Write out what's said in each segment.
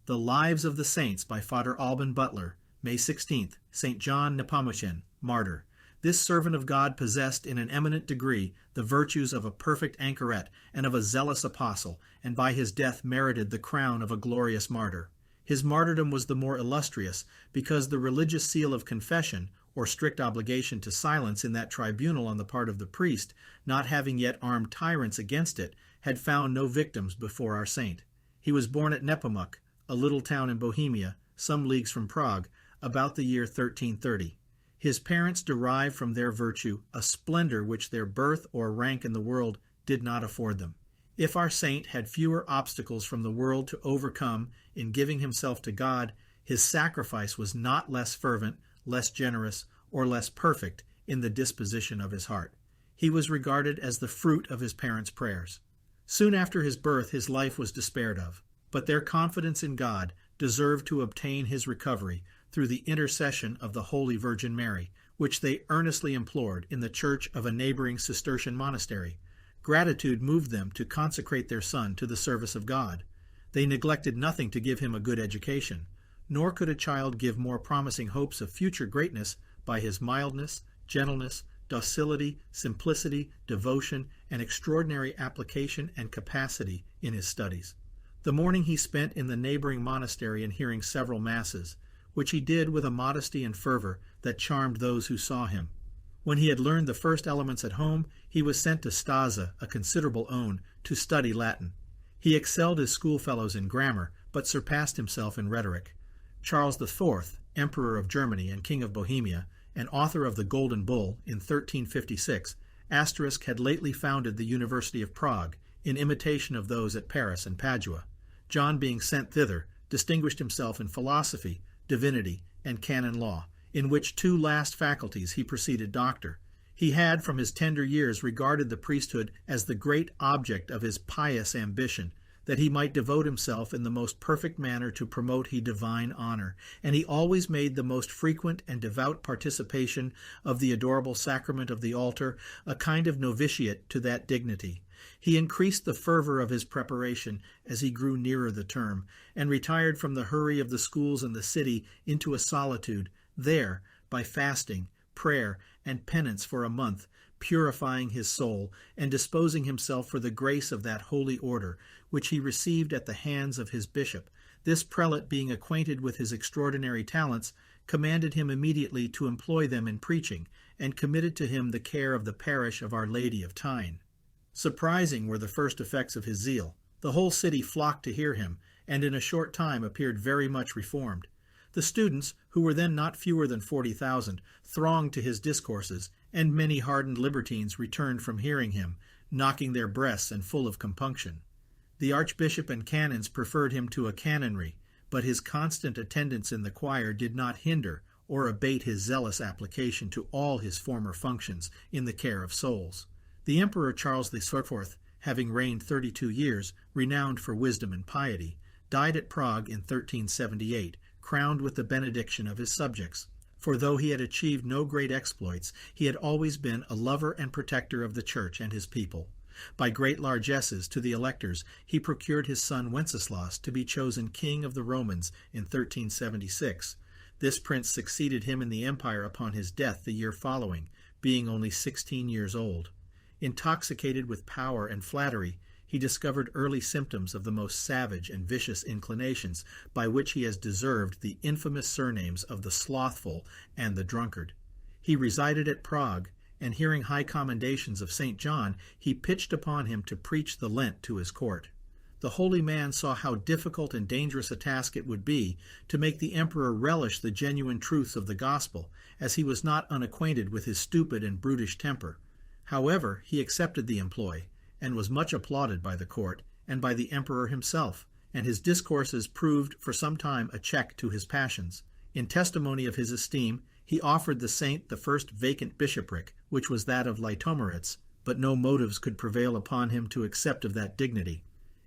The Lives of the Saints by Father Alban Butler, May 16th, St. John Nepomucen, Martyr. This servant of God possessed in an eminent degree the virtues of a perfect anchoret and of a zealous apostle, and by his death merited the crown of a glorious martyr. His martyrdom was the more illustrious because the religious seal of confession, or strict obligation to silence in that tribunal on the part of the priest, not having yet armed tyrants against it, had found no victims before our saint. He was born at Nepomucen, a little town in Bohemia, some leagues from Prague, about the year 1330. His parents derived from their virtue a splendor which their birth or rank in the world did not afford them. If our saint had fewer obstacles from the world to overcome in giving himself to God, his sacrifice was not less fervent, less generous, or less perfect in the disposition of his heart. He was regarded as the fruit of his parents' prayers. Soon after his birth his life was despaired of, but their confidence in God deserved to obtain his recovery through the intercession of the Holy Virgin Mary, which they earnestly implored in the church of a neighboring Cistercian monastery. Gratitude moved them to consecrate their son to the service of God. They neglected nothing to give him a good education, nor could a child give more promising hopes of future greatness by his mildness, gentleness, docility, simplicity, devotion, and extraordinary application and capacity in his studies. The morning he spent in the neighboring monastery in hearing several masses, which he did with a modesty and fervor that charmed those who saw him. When he had learned the first elements at home, he was sent to Stazza, a considerable own, to study Latin. He excelled his schoolfellows in grammar, but surpassed himself in rhetoric. Charles IV, Emperor of Germany and King of Bohemia, and author of the Golden Bull in 1356, had lately founded the University of Prague, in imitation of those at Paris and Padua. John, being sent thither, distinguished himself in philosophy, divinity, and canon law, in which two last faculties he proceeded doctor. He had from his tender years regarded the priesthood as the great object of his pious ambition, that he might devote himself in the most perfect manner to promote his divine honor, and he always made the most frequent and devout participation of the adorable sacrament of the altar a kind of novitiate to that dignity. He increased the fervor of his preparation as he grew nearer the term, and retired from the hurry of the schools in the city into a solitude, there, by fasting, prayer, and penance for a month, purifying his soul, and disposing himself for the grace of that holy order, which he received at the hands of his bishop. This prelate, being acquainted with his extraordinary talents, commanded him immediately to employ them in preaching, and committed to him the care of the parish of Our Lady of Tyne. Surprising were the first effects of his zeal. The whole city flocked to hear him, and in a short time appeared very much reformed. The students, who were then not fewer than 40,000, thronged to his discourses, and many hardened libertines returned from hearing him, knocking their breasts and full of compunction. The archbishop and canons preferred him to a canonry, but his constant attendance in the choir did not hinder or abate his zealous application to all his former functions in the care of souls. The Emperor Charles IV, having reigned 32 years, renowned for wisdom and piety, died at Prague in 1378, crowned with the benediction of his subjects. For though he had achieved no great exploits, he had always been a lover and protector of the Church and his people. By great largesses to the electors, he procured his son Wenceslas to be chosen king of the Romans in 1376. This prince succeeded him in the empire upon his death the year following, being only 16 years old. Intoxicated with power and flattery, he discovered early symptoms of the most savage and vicious inclinations, by which he has deserved the infamous surnames of the slothful and the drunkard. He resided at Prague, and hearing high commendations of St. John, he pitched upon him to preach the Lent to his court. The holy man saw how difficult and dangerous a task it would be to make the emperor relish the genuine truths of the gospel, as he was not unacquainted with his stupid and brutish temper. However, he accepted the employ, and was much applauded by the court and by the emperor himself, and his discourses proved for some time a check to his passions. In testimony of his esteem, he offered the saint the first vacant bishopric, which was that of Litomeritz, but no motives could prevail upon him to accept of that dignity.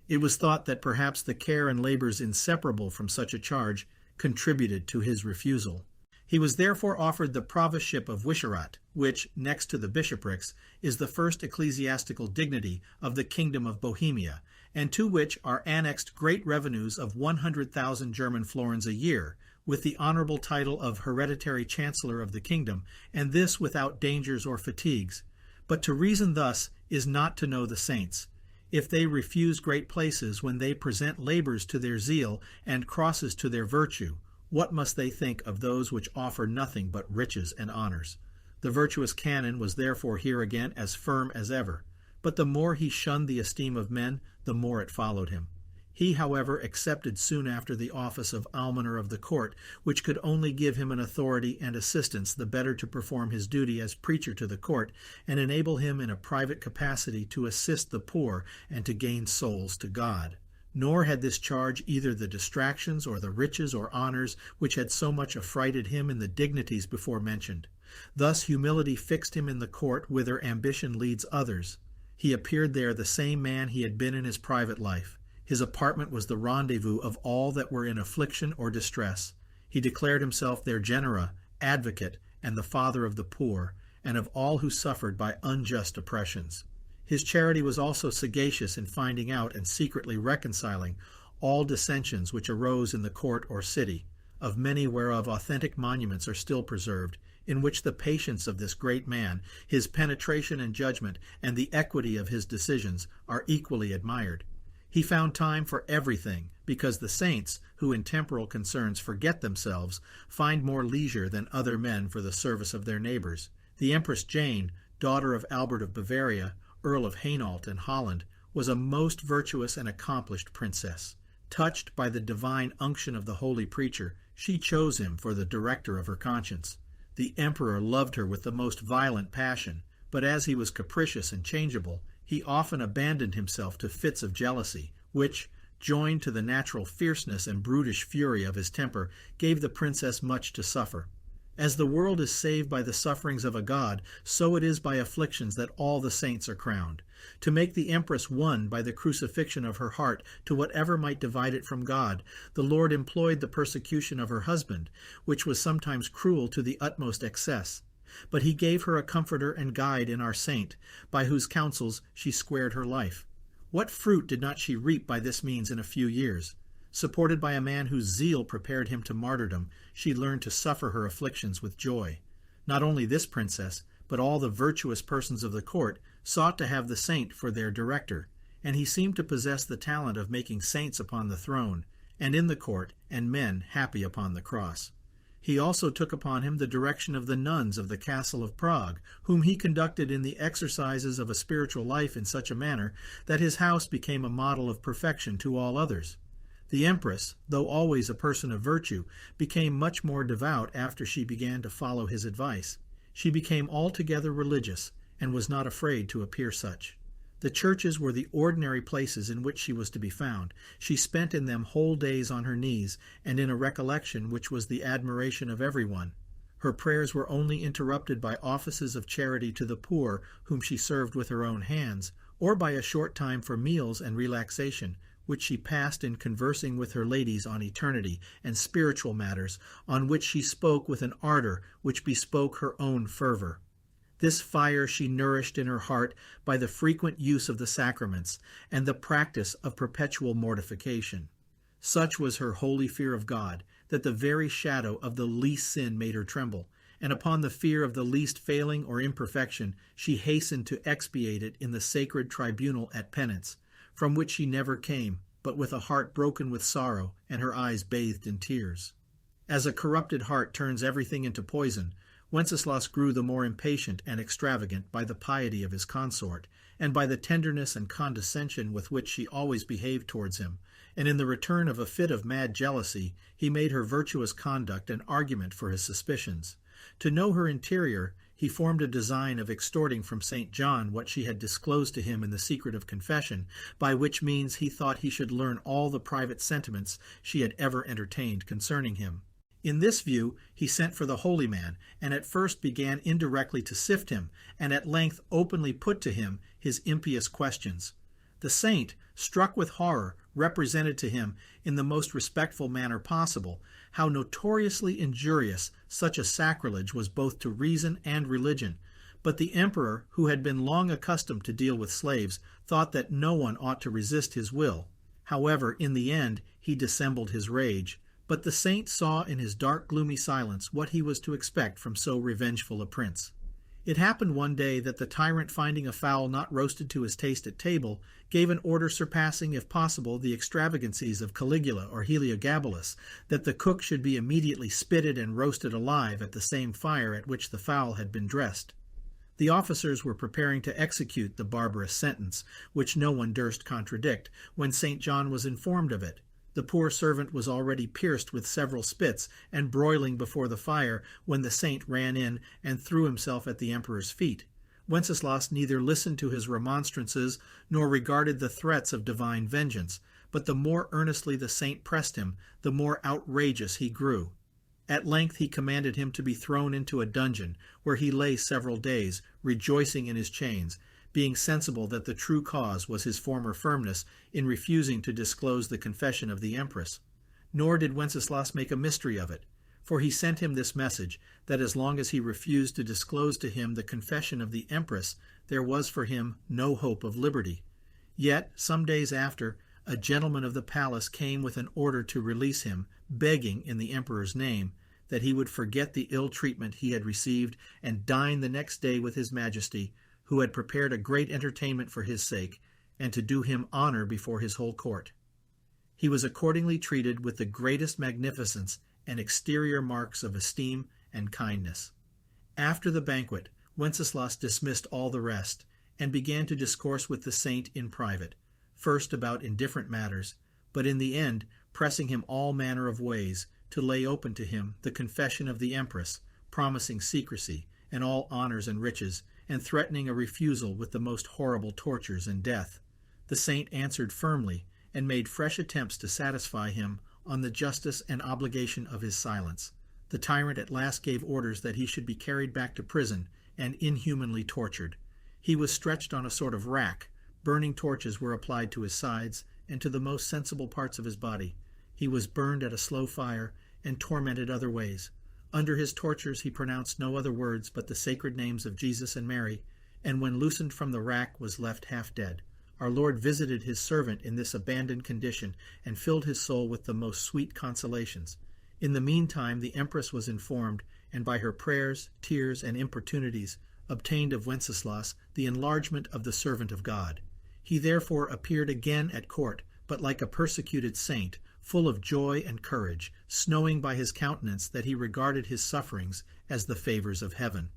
It was thought that perhaps the care and labors inseparable from such a charge contributed to his refusal. He was therefore offered the provostship of Wishart, which, next to the bishoprics, is the first ecclesiastical dignity of the Kingdom of Bohemia, and to which are annexed great revenues of 100,000 German florins a year, with the honorable title of hereditary chancellor of the kingdom, and this without dangers or fatigues. But to reason thus is not to know the saints. If they refuse great places when they present labors to their zeal and crosses to their virtue, what must they think of those which offer nothing but riches and honors? The virtuous canon was therefore here again as firm as ever, but the more he shunned the esteem of men, the more it followed him. He, however, accepted soon after the office of almoner of the court, which could only give him an authority and assistance the better to perform his duty as preacher to the court, and enable him in a private capacity to assist the poor and to gain souls to God. Nor had this charge either the distractions or the riches or honors which had so much affrighted him in the dignities before mentioned. Thus humility fixed him in the court whither ambition leads others. He appeared there the same man he had been in his private life. His apartment was the rendezvous of all that were in affliction or distress. He declared himself their genera, advocate, and the father of the poor, and of all who suffered by unjust oppressions. His charity was also sagacious in finding out and secretly reconciling all dissensions which arose in the court or city, of many whereof authentic monuments are still preserved, in which the patience of this great man, his penetration and judgment, and the equity of his decisions are equally admired. He found time for everything, because the saints, who in temporal concerns forget themselves, find more leisure than other men for the service of their neighbors. The Empress Jane, daughter of Albert of Bavaria, Earl of Hainault and Holland, was a most virtuous and accomplished princess. Touched by the divine unction of the holy preacher, she chose him for the director of her conscience. The emperor loved her with the most violent passion, but as he was capricious and changeable, he often abandoned himself to fits of jealousy, which, joined to the natural fierceness and brutish fury of his temper, gave the princess much to suffer. As the world is saved by the sufferings of a god, so it is by afflictions that all the saints are crowned. To make the empress one by the crucifixion of her heart to whatever might divide it from God, the Lord employed the persecution of her husband, which was sometimes cruel to the utmost excess. But he gave her a comforter and guide in our saint, by whose counsels she squared her life. What fruit did not she reap by this means in a few years? Supported by a man whose zeal prepared him to martyrdom, she learned to suffer her afflictions with joy. Not only this princess, but all the virtuous persons of the court sought to have the saint for their director, and he seemed to possess the talent of making saints upon the throne, and in the court, and men happy upon the cross. He also took upon him the direction of the nuns of the castle of Prague, whom he conducted in the exercises of a spiritual life in such a manner that his house became a model of perfection to all others. The empress, though always a person of virtue, became much more devout after she began to follow his advice. She became altogether religious, and was not afraid to appear such. The churches were the ordinary places in which she was to be found. She spent in them whole days on her knees, and in a recollection which was the admiration of every one. Her prayers were only interrupted by offices of charity to the poor whom she served with her own hands, or by a short time for meals and relaxation, which she passed in conversing with her ladies on eternity and spiritual matters, on which she spoke with an ardor which bespoke her own fervor. This fire she nourished in her heart by the frequent use of the sacraments and the practice of perpetual mortification. Such was her holy fear of God, that the very shadow of the least sin made her tremble, and upon the fear of the least failing or imperfection she hastened to expiate it in the sacred tribunal at penance, from which she never came, but with a heart broken with sorrow and her eyes bathed in tears. As a corrupted heart turns everything into poison, Wenceslas grew the more impatient and extravagant by the piety of his consort, and by the tenderness and condescension with which she always behaved towards him, and in the return of a fit of mad jealousy, he made her virtuous conduct an argument for his suspicions. To know her interior, he formed a design of extorting from St. John what she had disclosed to him in the secret of confession, by which means he thought he should learn all the private sentiments she had ever entertained concerning him. In this view, he sent for the holy man, and at first began indirectly to sift him, and at length openly put to him his impious questions. The saint, struck with horror, represented to him, in the most respectful manner possible, how notoriously injurious such a sacrilege was both to reason and religion. But the emperor, who had been long accustomed to deal with slaves, thought that no one ought to resist his will. However, in the end, he dissembled his rage. But the saint saw in his dark, gloomy silence what he was to expect from so revengeful a prince. It happened one day that the tyrant, finding a fowl not roasted to his taste at table, gave an order surpassing, if possible, the extravagancies of Caligula or Heliogabalus, that the cook should be immediately spitted and roasted alive at the same fire at which the fowl had been dressed. The officers were preparing to execute the barbarous sentence, which no one durst contradict, when St. John was informed of it. The poor servant was already pierced with several spits and broiling before the fire when the saint ran in and threw himself at the emperor's feet. Wenceslas neither listened to his remonstrances nor regarded the threats of divine vengeance, but the more earnestly the saint pressed him, the more outrageous he grew. At length he commanded him to be thrown into a dungeon, where he lay several days, rejoicing in his chains, being sensible that the true cause was his former firmness in refusing to disclose the confession of the empress. Nor did Wenceslas make a mystery of it, for he sent him this message, that as long as he refused to disclose to him the confession of the empress, there was for him no hope of liberty. Yet, some days after, a gentleman of the palace came with an order to release him, begging, in the emperor's name, that he would forget the ill treatment he had received and dine the next day with his majesty, who had prepared a great entertainment for his sake, and to do him honor before his whole court. He was accordingly treated with the greatest magnificence and exterior marks of esteem and kindness. After the banquet, Wenceslas dismissed all the rest, and began to discourse with the saint in private, first about indifferent matters, but in the end pressing him all manner of ways to lay open to him the confession of the empress, promising secrecy and all honors and riches, and threatening a refusal with the most horrible tortures and death. The saint answered firmly, and made fresh attempts to satisfy him on the justice and obligation of his silence. The tyrant at last gave orders that he should be carried back to prison and inhumanly tortured. He was stretched on a sort of rack. Burning torches were applied to his sides and to the most sensible parts of his body. He was burned at a slow fire and tormented other ways. Under his tortures he pronounced no other words but the sacred names of Jesus and Mary, and when loosened from the rack was left half dead. Our Lord visited his servant in this abandoned condition and filled his soul with the most sweet consolations. In the meantime the empress was informed, and by her prayers, tears, and importunities obtained of Wenceslas the enlargement of the servant of God. He therefore appeared again at court, but like a persecuted saint, full of joy and courage, snowing by his countenance that he regarded his sufferings as the favors of heaven.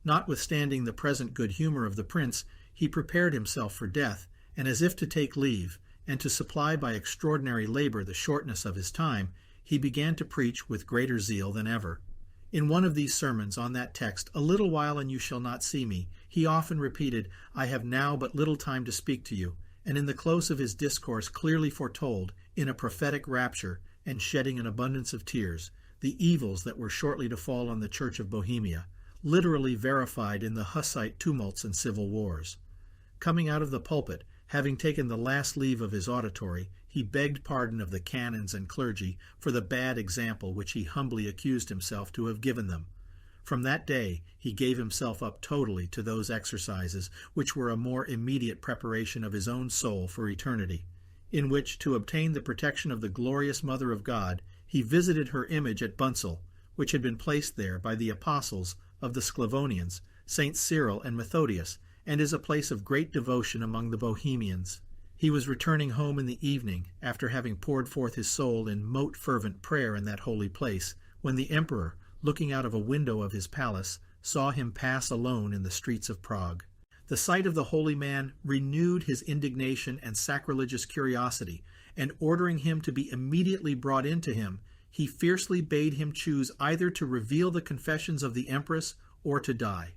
Notwithstanding the present good humor of the prince, he prepared himself for death, and as if to take leave, and to supply by extraordinary labor the shortness of his time, he began to preach with greater zeal than ever. In one of these sermons on that text, "A little while and you shall not see me," he often repeated, "I have now but little time to speak to you," and in the close of his discourse clearly foretold, in a prophetic rapture, and shedding an abundance of tears, the evils that were shortly to fall on the Church of Bohemia, literally verified in the Hussite tumults and civil wars. Coming out of the pulpit, having taken the last leave of his auditory, he begged pardon of the canons and clergy for the bad example which he humbly accused himself to have given them. From that day he gave himself up totally to those exercises which were a more immediate preparation of his own soul for eternity, in which, to obtain the protection of the glorious Mother of God, he visited her image at Bunsel, which had been placed there by the apostles of the Sclavonians, Saints Cyril and Methodius, and is a place of great devotion among the Bohemians. He was returning home in the evening, after having poured forth his soul in mote fervent prayer in that holy place, when the emperor, looking out of a window of his palace, saw him pass alone in the streets of Prague. The sight of the holy man renewed his indignation and sacrilegious curiosity, and ordering him to be immediately brought in to him, he fiercely bade him choose either to reveal the confessions of the empress or to die.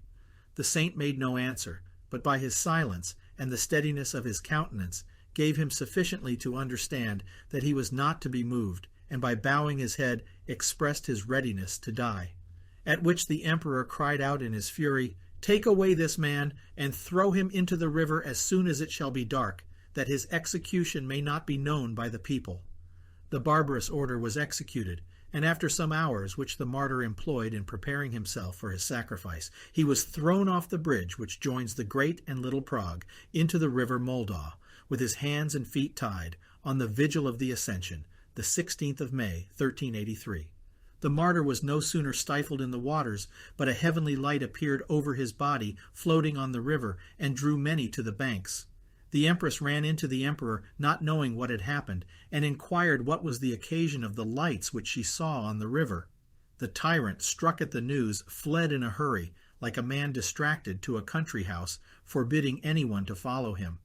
The saint made no answer, but by his silence and the steadiness of his countenance gave him sufficiently to understand that he was not to be moved, and by bowing his head expressed his readiness to die. At which the emperor cried out in his fury, "Take away this man, and throw him into the river as soon as it shall be dark, that his execution may not be known by the people." The barbarous order was executed, and after some hours which the martyr employed in preparing himself for his sacrifice, he was thrown off the bridge which joins the Great and Little Prague into the River Moldau, with his hands and feet tied, on the vigil of the Ascension, the 16th of May, 1383. The martyr was no sooner stifled in the waters, but a heavenly light appeared over his body, floating on the river, and drew many to the banks. The empress ran into the emperor, not knowing what had happened, and inquired what was the occasion of the lights which she saw on the river. The tyrant, struck at the news, fled in a hurry, like a man distracted, to a country house, forbidding anyone to follow him.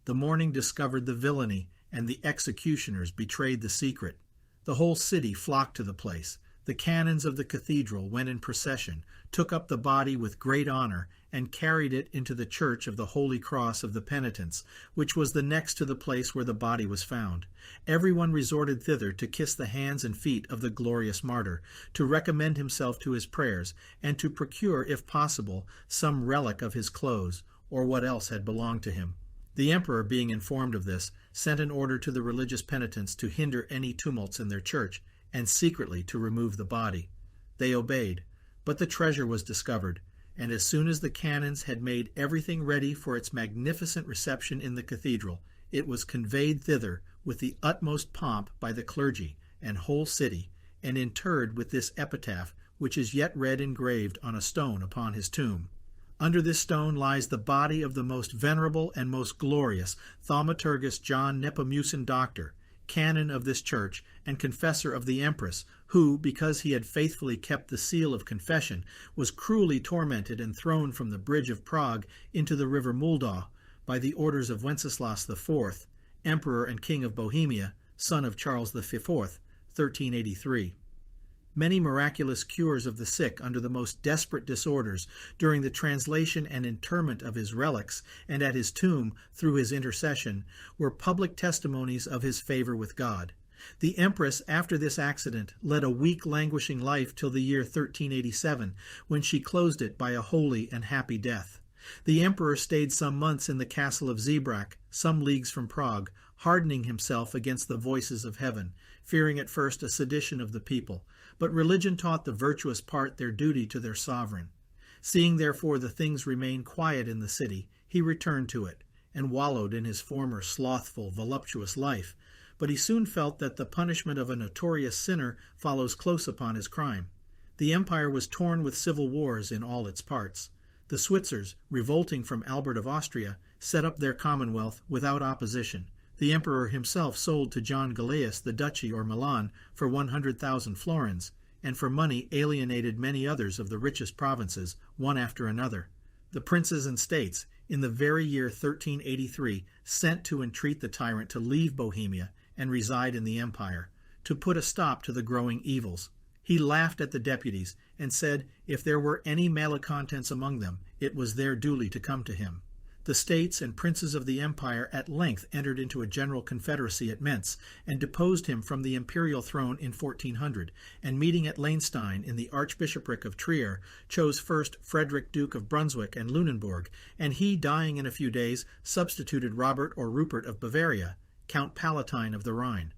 The morning discovered the villainy, and the executioners betrayed the secret. The whole city flocked to the place. The canons of the cathedral went in procession, took up the body with great honor, and carried it into the church of the Holy Cross of the Penitents, which was the next to the place where the body was found. Everyone resorted thither to kiss the hands and feet of the glorious martyr, to recommend himself to his prayers, and to procure, if possible, some relic of his clothes, or what else had belonged to him. The emperor, being informed of this, sent an order to the religious penitents to hinder any tumults in their church, and secretly to remove the body. They obeyed, but the treasure was discovered, and as soon as the canons had made everything ready for its magnificent reception in the cathedral, it was conveyed thither with the utmost pomp by the clergy and whole city, and interred with this epitaph, which is yet read engraved on a stone upon his tomb. Under this stone lies the body of the most venerable and most glorious Thaumaturgus John Nepomucen Doctor, canon of this church and confessor of the empress, who, because he had faithfully kept the seal of confession, was cruelly tormented and thrown from the bridge of Prague into the River Moldau by the orders of Wenceslas IV, Emperor and King of Bohemia, son of Charles V, 1383. Many miraculous cures of the sick under the most desperate disorders during the translation and interment of his relics, and at his tomb, through his intercession, were public testimonies of his favor with God. The empress, after this accident, led a weak, languishing life till the year 1387, when she closed it by a holy and happy death. The emperor stayed some months in the castle of Zeebrach, some leagues from Prague, hardening himself against the voices of heaven, fearing at first a sedition of the people. But religion taught the virtuous part their duty to their sovereign. Seeing therefore the things remain quiet in the city, he returned to it, and wallowed in his former slothful, voluptuous life. But he soon felt that the punishment of a notorious sinner follows close upon his crime. The empire was torn with civil wars in all its parts. The Switzers, revolting from Albert of Austria, set up their commonwealth without opposition. The emperor himself sold to John Galeas the duchy or Milan for 100,000 florins, and for money alienated many others of the richest provinces, one after another. The princes and states, in the very year 1383, sent to entreat the tyrant to leave Bohemia and reside in the empire, to put a stop to the growing evils. He laughed at the deputies, and said if there were any malecontents among them, it was their duty to come to him. The states and princes of the empire at length entered into a general confederacy at Mentz, and deposed him from the imperial throne in 1400, and meeting at Lahnstein in the archbishopric of Trier, chose first Frederick Duke of Brunswick and Lunenburg, and he, dying in a few days, substituted Robert or Rupert of Bavaria, Count Palatine of the Rhine.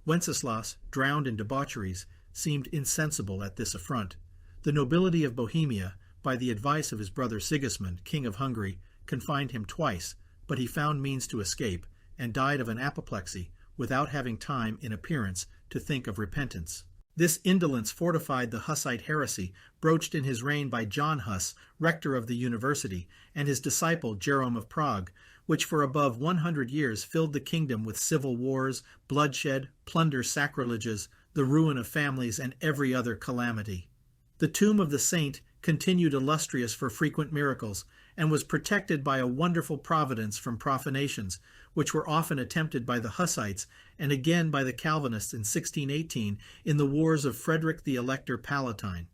Wenceslas, drowned in debaucheries, seemed insensible at this affront. The nobility of Bohemia, by the advice of his brother Sigismund, King of Hungary, confined him twice, but he found means to escape, and died of an apoplexy, without having time, in appearance, to think of repentance. This indolence fortified the Hussite heresy, broached in his reign by John Huss, rector of the university, and his disciple Jerome of Prague, which for above 100 years filled the kingdom with civil wars, bloodshed, plunder, sacrileges, the ruin of families, and every other calamity. The tomb of the saint continued illustrious for frequent miracles, and was protected by a wonderful providence from profanations, which were often attempted by the Hussites, and again by the Calvinists in 1618 in the wars of Frederick the Elector Palatine.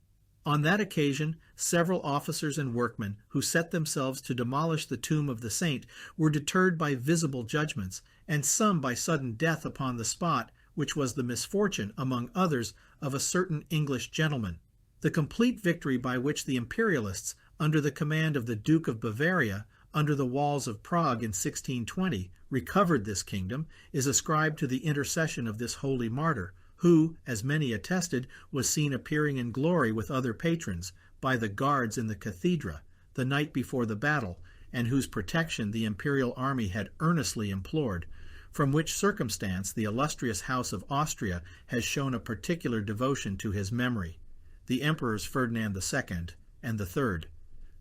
On that occasion, several officers and workmen who set themselves to demolish the tomb of the saint were deterred by visible judgments, and some by sudden death upon the spot, which was the misfortune, among others, of a certain English gentleman. The complete victory by which the imperialists, under the command of the Duke of Bavaria, under the walls of Prague in 1620, recovered this kingdom, is ascribed to the intercession of this holy martyr, who, as many attested, was seen appearing in glory with other patrons by the guards in the cathedra the night before the battle, and whose protection the imperial army had earnestly implored, from which circumstance the illustrious house of Austria has shown a particular devotion to his memory. The emperors Ferdinand II and III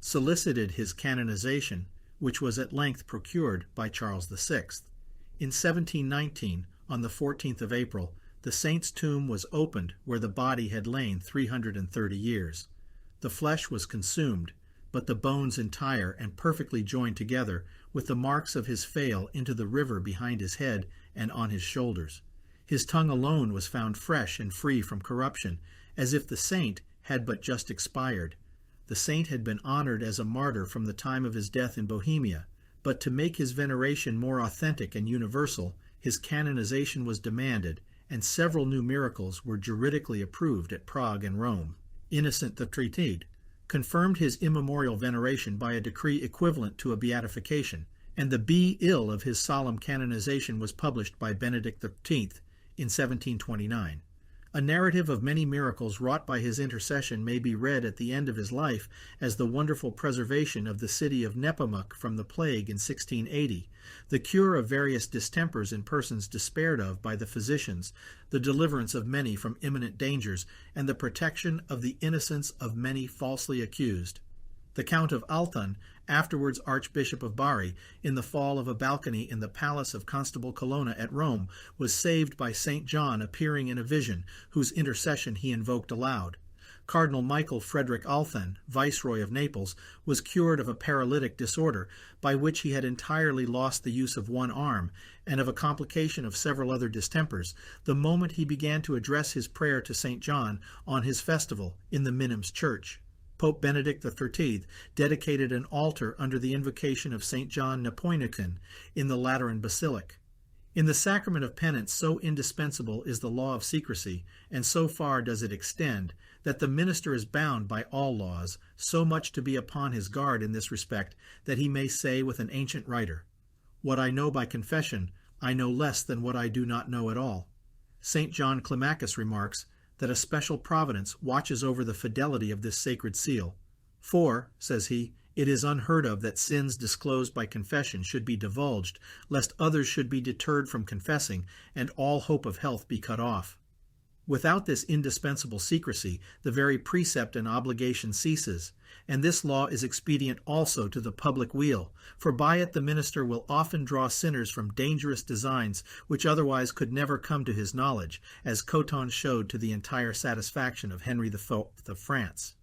solicited his canonization, which was at length procured by Charles VI. In 1719, on the 14th of April, the saint's tomb was opened where the body had lain 330 years. The flesh was consumed, but the bones entire and perfectly joined together, with the marks of his fale into the river behind his head and on his shoulders. His tongue alone was found fresh and free from corruption, as if the saint had but just expired. The saint had been honored as a martyr from the time of his death in Bohemia, but to make his veneration more authentic and universal, his canonization was demanded, and several new miracles were juridically approved at Prague and Rome. Innocent XIII confirmed his immemorial veneration by a decree equivalent to a beatification, and the Be Ill of his solemn canonization was published by Benedict XIII in 1729. A narrative of many miracles wrought by his intercession may be read at the end of his life as the wonderful preservation of the city of Nepomucen from the plague in 1680, the cure of various distempers in persons despaired of by the physicians, the deliverance of many from imminent dangers, and the protection of the innocence of many falsely accused. The Count of Altan, afterwards Archbishop of Bari, in the fall of a balcony in the palace of Constable Colonna at Rome, was saved by St. John appearing in a vision, whose intercession he invoked aloud. Cardinal Michael Frederick Althan, Viceroy of Naples, was cured of a paralytic disorder, by which he had entirely lost the use of one arm, and of a complication of several other distempers, the moment he began to address his prayer to St. John on his festival in the Minims Church. Pope Benedict XIII dedicated an altar under the invocation of St. John Nepomucen in the Lateran Basilic. In the Sacrament of Penance, so indispensable is the law of secrecy, and so far does it extend, that the minister is bound by all laws, so much to be upon his guard in this respect, that he may say with an ancient writer, "What I know by confession, I know less than what I do not know at all." St. John Climacus remarks that a special providence watches over the fidelity of this sacred seal. "For," says he, "it is unheard of that sins disclosed by confession should be divulged, lest others should be deterred from confessing, and all hope of health be cut off." Without this indispensable secrecy, the very precept and obligation ceases, and this law is expedient also to the public weal, for by it the minister will often draw sinners from dangerous designs which otherwise could never come to his knowledge, as Coton showed to the entire satisfaction of Henry IV of France.